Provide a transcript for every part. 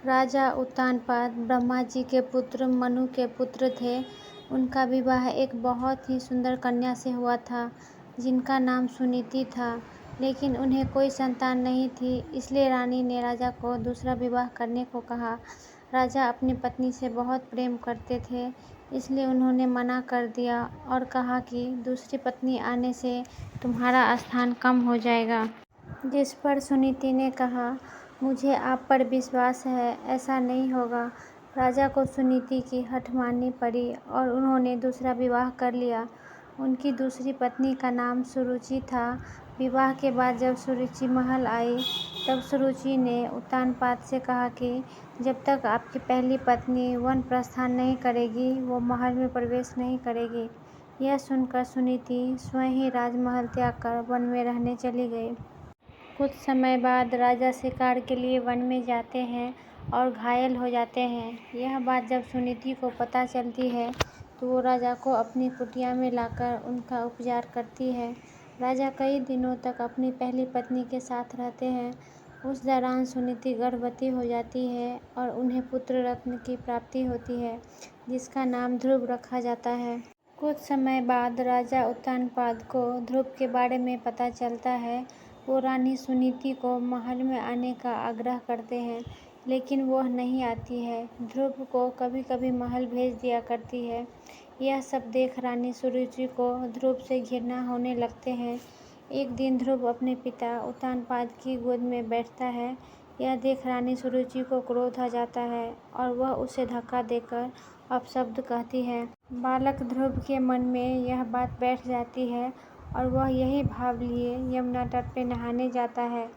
राजा उत्तानपाद ब्रह्मा जी के पुत्र मनु के पुत्र थे। उनका विवाह एक बहुत ही सुंदर कन्या से हुआ था जिनका नाम सुनीति था, लेकिन उन्हें कोई संतान नहीं थी, इसलिए रानी ने राजा को दूसरा विवाह करने को कहा। राजा अपनी पत्नी से बहुत प्रेम करते थे, इसलिए उन्होंने मना कर दिया और कहा कि दूसरी पत्नी आने से तुम्हारा स्थान कम हो जाएगा। जिस पर सुनीति ने कहा, मुझे आप पर विश्वास है, ऐसा नहीं होगा। राजा को सुनीति की हठ माननी पड़ी और उन्होंने दूसरा विवाह कर लिया। उनकी दूसरी पत्नी का नाम सुरुचि था। विवाह के बाद जब सुरुचि महल आई, तब सुरुचि ने उत्तानपाद से कहा कि जब तक आपकी पहली पत्नी वन प्रस्थान नहीं करेगी, वो महल में प्रवेश नहीं करेगी। यह सुनकर सुनीति स्वयं ही राजमहल त्याग कर वन में रहने चली गई। कुछ समय बाद राजा शिकार के लिए वन में जाते हैं और घायल हो जाते हैं। यह बात जब सुनीति को पता चलती है तो वो राजा को अपनी कुटिया में लाकर उनका उपचार करती है। राजा कई दिनों तक अपनी पहली पत्नी के साथ रहते हैं। उस दौरान सुनीति गर्भवती हो जाती है और उन्हें पुत्र रत्न की प्राप्ति होती है, जिसका नाम ध्रुव रखा जाता है। कुछ समय बाद राजा उत्तानपाद को ध्रुव के बारे में पता चलता है। वो रानी सुनीति को महल में आने का आग्रह करते हैं, लेकिन वह नहीं आती है। ध्रुव को कभी कभी महल भेज दिया करती है। यह सब देख रानी सुरुचि को ध्रुव से घृणा होने लगते हैं। एक दिन ध्रुव अपने पिता उत्तानपाद की गोद में बैठता है। यह देख रानी सुरुचि को क्रोध आ जाता है और वह उसे धक्का देकर अपशब्द कहती है। बालक ध्रुव के मन में यह बात बैठ जाती है और वह यही भाव लिए यमुना तट पे नहाने जाता है।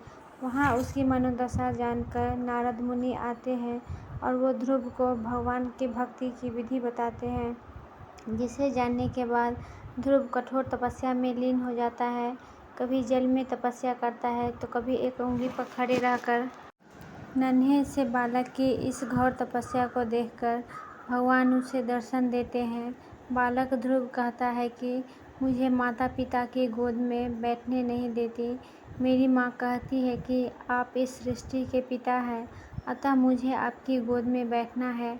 वहाँ उसकी मनोदशा जानकर नारद मुनि आते हैं और वो ध्रुव को भगवान की भक्ति की विधि बताते हैं, जिसे जानने के बाद ध्रुव कठोर तपस्या में लीन हो जाता है। कभी जल में तपस्या करता है तो कभी एक उंगली पर खड़े रहकर। नन्हे से बालक की इस घोर तपस्या को देखकर भगवान उसे दर्शन देते हैं। बालक ध्रुव कहता है कि मुझे माता पिता की गोद में बैठने नहीं देती। मेरी माँ कहती है कि आप इस सृष्टि के पिता हैं, अतः मुझे आपकी गोद में बैठना है।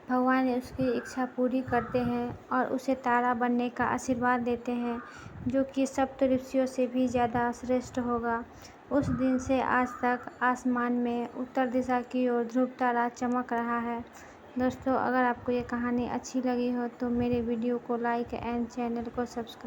भगवान उसकी इच्छा पूरी करते हैं और उसे तारा बनने का आशीर्वाद देते हैं, जो कि सप्त ऋषियों से भी ज़्यादा श्रेष्ठ होगा। उस दिन से आज तक आसमान में उत्तर दिशा की ओर ध्रुव तारा चमक रहा है। दोस्तों, अगर आपको ये कहानी अच्छी लगी हो तो मेरे वीडियो को लाइक एंड चैनल को सब्सक्राइब